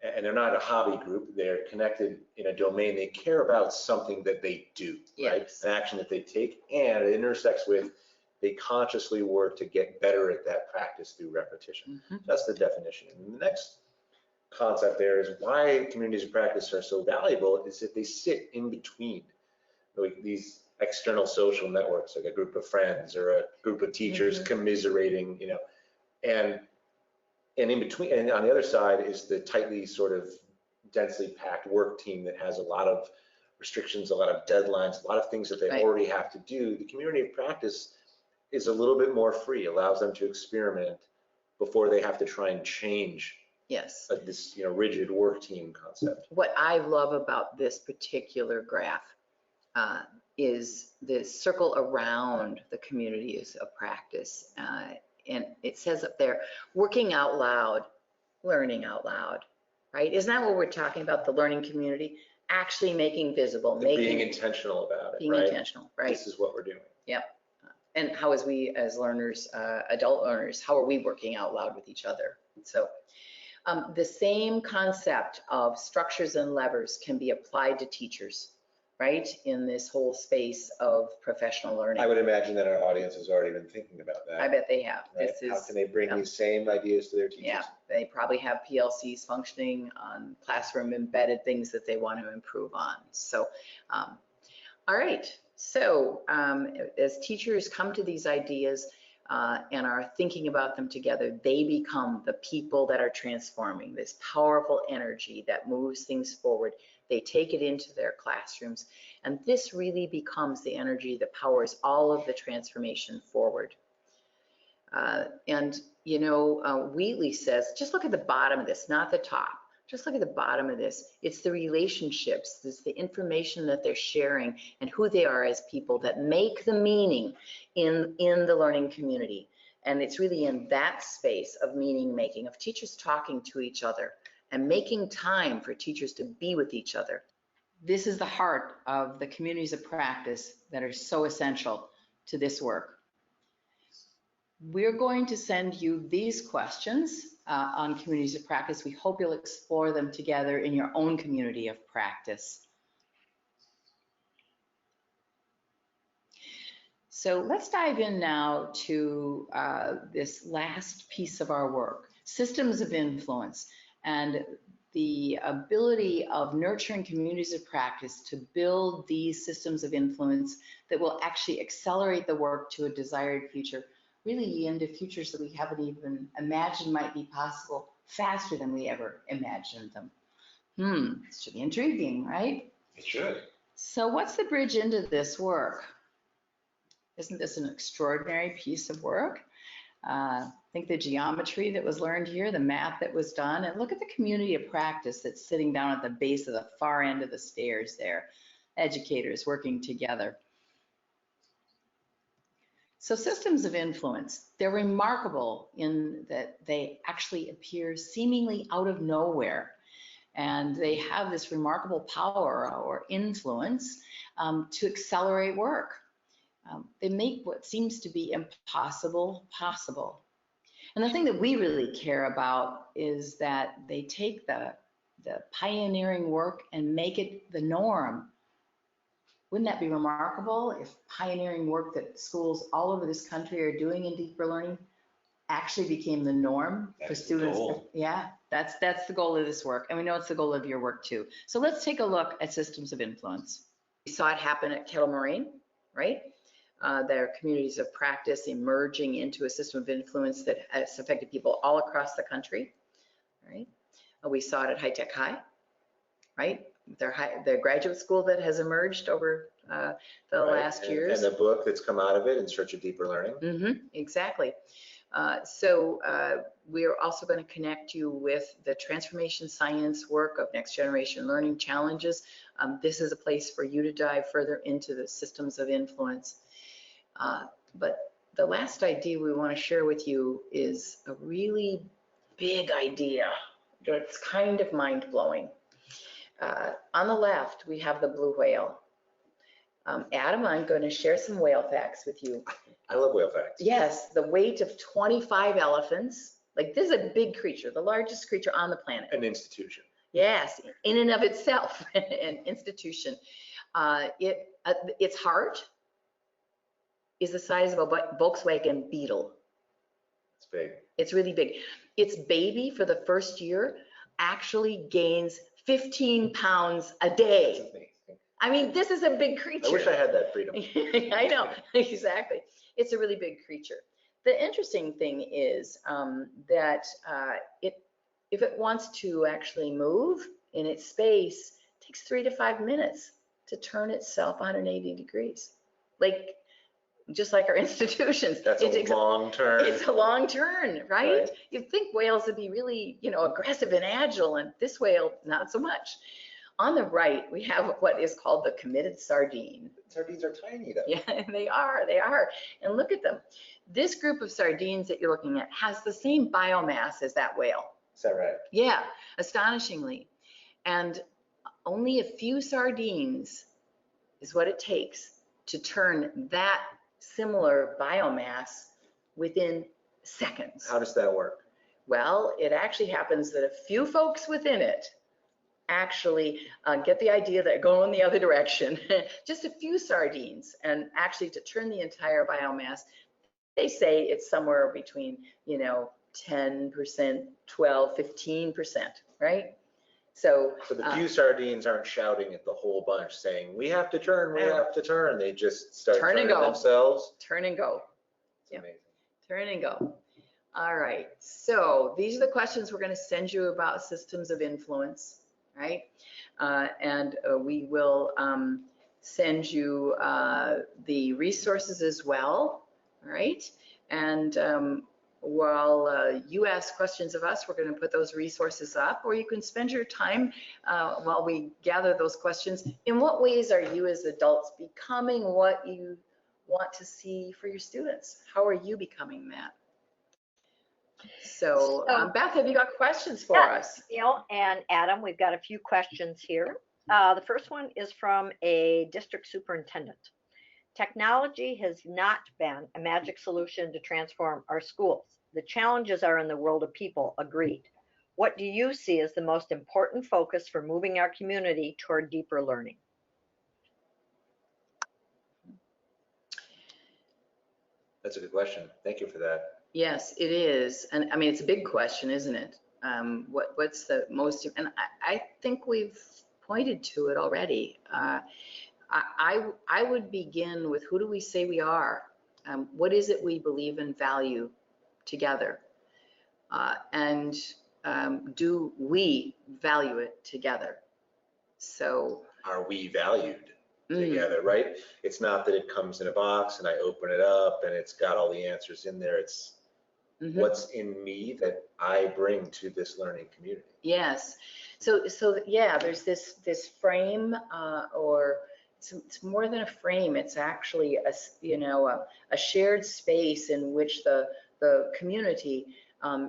and they're not a hobby group. They're connected in a domain. They care about something that they do, right? Yes. An action that they take, and it intersects with they consciously work to get better at that practice through repetition. Mhm. That's the definition. And the next concept there is why communities of practice are so valuable is that they sit in between like these external social networks, like a group of friends or a group of teachers commiserating, you know, and in between, and on the other side is the tightly sort of densely packed work team that has a lot of restrictions, a lot of deadlines, a lot of things that they Right. already have to do. The community of practice is a little bit more free, allows them to experiment before they have to try and change Yes. this, you know, rigid work team concept. What I love about this particular graph is the circle around the communities of practice. And it says up there, working out loud, learning out loud, right? Isn't that what we're talking about, the learning community? Actually making visible, Being intentional about it, being right? intentional, right? This is what we're doing. Yep. And how as we as learners, adult learners, how are we working out loud with each other? So the same concept of structures and levers can be applied to teachers, right? In this whole space of professional learning. I would imagine that our audience has already been thinking about that. I bet they have. Right? This How is, can they bring yeah. these same ideas to their teachers? yeah, they probably have PLCs functioning on classroom embedded things that they want to improve on. So, all right. So as teachers come to these ideas and are thinking about them together, they become the people that are transforming this powerful energy that moves things forward. They take it into their classrooms, and this really becomes the energy that powers all of the transformation forward. And you know, Wheatley says, just look at the bottom of this, not the top. Just look at the bottom of this. It's the relationships, it's the information that they're sharing and who they are as people that make the meaning in the learning community. And it's really in that space of meaning making, of teachers talking to each other and making time for teachers to be with each other. This is the heart of the communities of practice that are so essential to this work. We're going to send you these questions on communities of practice. We hope you'll explore them together in your own community of practice. So let's dive in now to this last piece of our work, systems of influence, and the ability of nurturing communities of practice to build these systems of influence that will actually accelerate the work to a desired future, really into futures that we haven't even imagined might be possible faster than we ever imagined them. It should be intriguing, right? It should. So what's the bridge into this work? Isn't this an extraordinary piece of work? Think the geometry that was learned here, the math that was done, and look at the community of practice that's sitting down at the base of the far end of the stairs there. Educators working together. So systems of influence, they're remarkable in that they actually appear seemingly out of nowhere. And they have this remarkable power or influence to accelerate work. They make what seems to be impossible possible. And the thing that we really care about is that they take the pioneering work and make it the norm. Wouldn't that be remarkable if pioneering work that schools all over this country are doing in deeper learning actually became the norm for students? Yeah, that's the goal of this work. And we know it's the goal of your work too. So let's take a look at systems of influence. We saw it happen at Kettle Moraine, right? There are communities of practice emerging into a system of influence that has affected people all across the country, right? We saw it at High Tech High, right? Their graduate school that has emerged over the last years. And the book that's come out of it, In Search of Deeper Learning. Exactly. We're also going to connect you with the transformation science work of Next Generation Learning Challenges. This is a place for you to dive further into the systems of influence. But the last idea we want to share with you is a really big idea that's kind of mind-blowing. On the left, we have the blue whale. Adam, I'm going to share some whale facts with you. I love whale facts. Yes, the weight of 25 elephants. Like, this is a big creature, the largest creature on the planet. An institution. Yes, in and of itself, an institution. Its heart is the size of a Volkswagen Beetle. It's big. It's really big. Its baby for the first year actually gains 15 pounds a That's day. amazing. I mean, this is a big creature. I wish I had that freedom. I know, exactly. It's a really big creature. The interesting thing is that if it wants to actually move in its space, it takes 3 to 5 minutes to turn itself 180 degrees. Like, just like our institutions. That's a long turn. It's a long turn, right? Right. You'd think whales would be really, aggressive and agile, and this whale, not so much. On the right, we have what is called the committed sardine. Sardines are tiny though. Yeah, they are. And look at them. This group of sardines that you're looking at has the same biomass as that whale. Is that right? Yeah, astonishingly. And only a few sardines is what it takes to turn that similar biomass within seconds. How does that work? Well, it actually happens that a few folks within it actually get the idea that going the other direction, just a few sardines, and actually to turn the entire biomass, they say it's somewhere between, 10%, 12, 15%, right? So the few sardines aren't shouting at the whole bunch saying, we have to turn, we have to turn. They just start Turn and turning go. themselves. turn and go. It's Yep. amazing. Turn and go. All right. So these are the questions we're going to send you about systems of influence, right? We will send you the resources as well, all right? And while you ask questions of us, we're going to put those resources up, or you can spend your time while we gather those questions. In what ways are you as adults becoming what you want to see for your students? How are you becoming that? So, Beth, have you got questions for us? And Adam, we've got a few questions here. The first one is from a district superintendent. Technology has not been a magic solution to transform our schools. The challenges are in the world of people, agreed. What do you see as the most important focus for moving our community toward deeper learning? That's a good question. Thank you for that. Yes, it is. And I mean, it's a big question, isn't it? What's the most, and I think we've pointed to it already. I would begin with, who do we say we are? What is it we believe and value together? And do we value it together? So Are we valued together, right? It's not that it comes in a box and I open it up and it's got all the answers in there. It's what's in me that I bring to this learning community. Yes. So yeah, there's this frame, or it's more than a frame. It's actually a shared space in which the community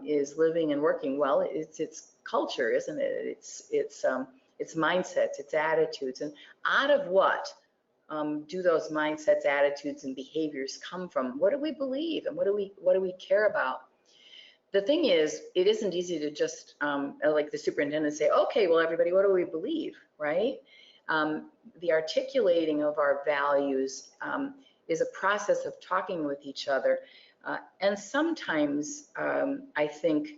is living and working. Well, it's culture, isn't it? It's mindsets, it's attitudes, and out of what do those mindsets, attitudes, and behaviors come from? What do we believe, and what do we care about? The thing is, it isn't easy to just like the superintendent say, okay, well, everybody, what do we believe, right? The articulating of our values is a process of talking with each other, and sometimes I think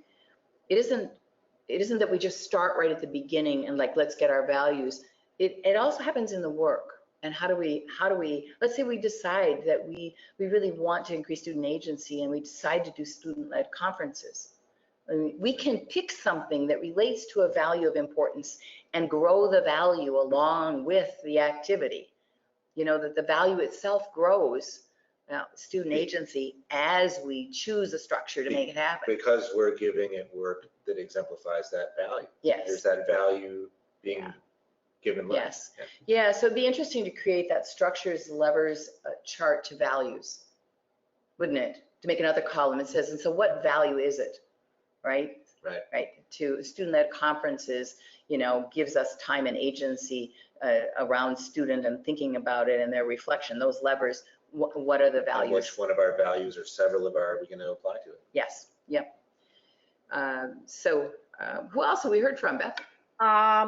it isn't that we just start right at the beginning and like, let's get our values. It also happens in the work. And how do we, let's say we decide that we really want to increase student agency and we decide to do student-led conferences. I mean, we can pick something that relates to a value of importance and grow the value along with the activity. That the value itself grows student agency as we choose a structure to make it happen. Because we're giving it work that exemplifies that value. There's Yes, that value being Yeah. given. yes. Yeah. Yeah, so it'd be interesting to create that structures, levers, chart to values, wouldn't it? To make another column, it says, and so what value is it, right? Right. Right, to student-led conferences, gives us time and agency around student and thinking about it and their reflection, those levers, what are the And values? which one of our values or several of our are we going to apply to it? Yes, yep. So who else have we heard from, Beth?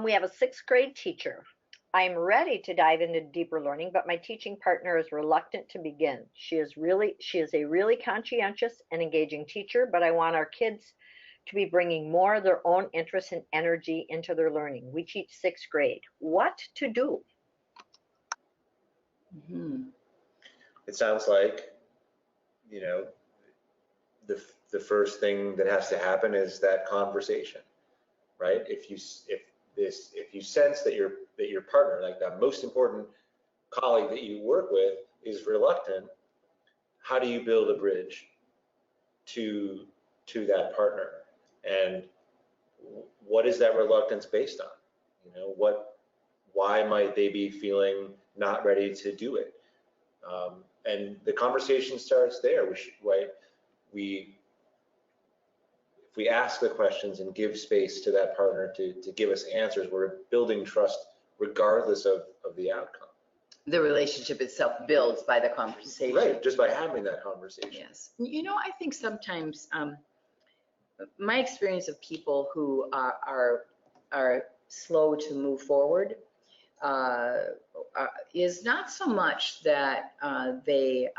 We have a 6th grade teacher. I'm ready to dive into deeper learning, but my teaching partner is reluctant to begin. She is a really conscientious and engaging teacher, but I want our kids to be bringing more of their own interests and energy into their learning. We teach 6th grade. What to do? Mhm. It sounds like, the first thing that has to happen is that conversation, right? If you sense that your partner, like that most important colleague that you work with, is reluctant, how do you build a bridge to that partner? And what is that reluctance based on? Why might they be feeling not ready to do it? And the conversation starts there. If we ask the questions and give space to that partner to give us answers, we're building trust regardless of the outcome. The relationship itself builds by the conversation. Right, just by having that conversation. Yes. I think sometimes my experience of people who are slow to move forward is not so much that they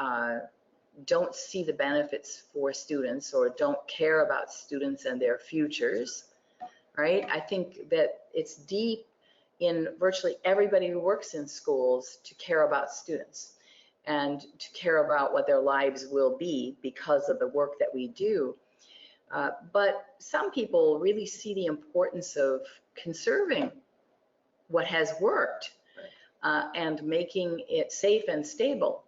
don't see the benefits for students or don't care about students and their futures, right? I think that it's deep in virtually everybody who works in schools to care about students and to care about what their lives will be because of the work that we do. But some people really see the importance of conserving what has worked and making it safe and stable.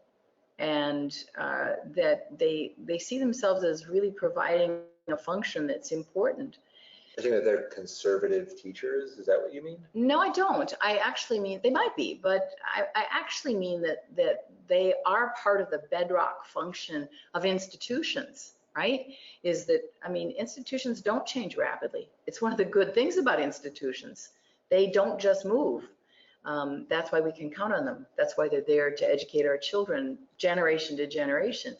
And that they see themselves as really providing a function that's important. I think that they're conservative teachers. Is that what you mean? No, I don't. I actually mean, they might be, but I actually mean that they are part of the bedrock function of institutions, right? Is that, institutions don't change rapidly. It's one of the good things about institutions. They don't just move. That's why we can count on them. That's why they're there to educate our children generation to generation.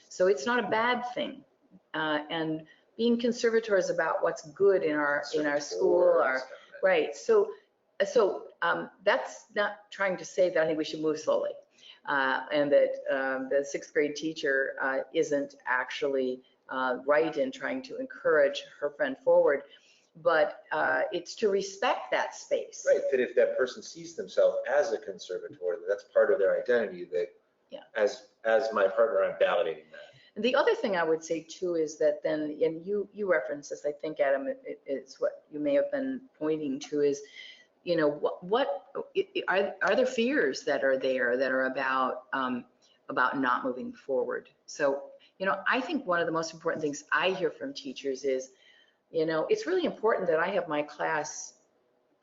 So it's not a bad thing. And being conservator is about what's good in our school, right. So that's not trying to say that I think we should move slowly, and that the 6th grade teacher isn't actually right in trying to encourage her friend forward, but it's to respect that space. Right, that if that person sees themselves as a conservator, that's part of their identity, that as my partner, I'm validating that. The other thing I would say too is that then, and you referenced this, I think, Adam, it's what you may have been pointing to is, what are there fears that are there that are about not moving forward? So, I think one of the most important things I hear from teachers is, it's really important that I have my class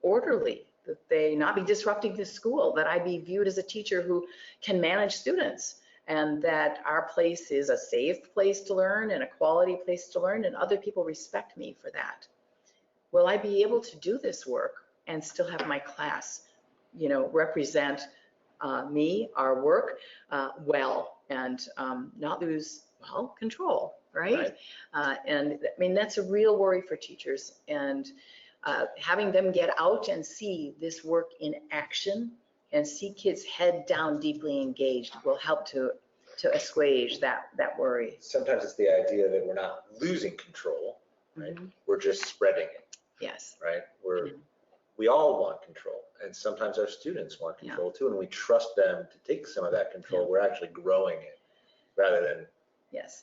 orderly, that they not be disrupting the school, that I be viewed as a teacher who can manage students, and that our place is a safe place to learn and a quality place to learn, and other people respect me for that. Will I be able to do this work and still have my class, represent me, our work, well, and not lose, control, right? And that's a real worry for teachers, and having them get out and see this work in action and see kids head down deeply engaged will help to assuage that worry. Sometimes it's the idea that we're not losing control, right? Mm-hmm. We're just spreading it. Yes. Right? We all want control, and sometimes our students want control too, and we trust them to take some of that control. We're actually growing it rather than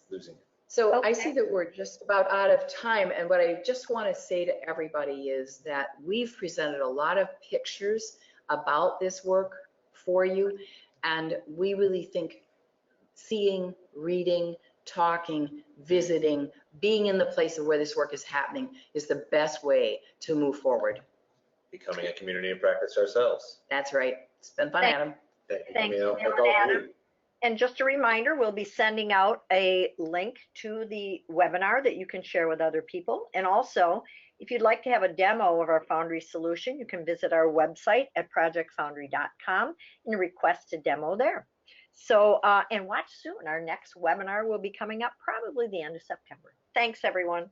losing it. So I see that we're just about out of time, and what I just want to say to everybody is that we've presented a lot of pictures about this work for you, and we really think seeing, reading, talking, visiting, being in the place of where this work is happening is the best way to move forward. Becoming a community of practice ourselves. That's right. It's been fun, Thank- Adam. Thank you, Thanks, Camille. Camille Like and all Adam. three. And just a reminder, we'll be sending out a link to the webinar that you can share with other people. And also, if you'd like to have a demo of our Foundry solution, you can visit our website at projectfoundry.com and request a demo there. So, and watch soon. Our next webinar will be coming up probably the end of September. Thanks, everyone.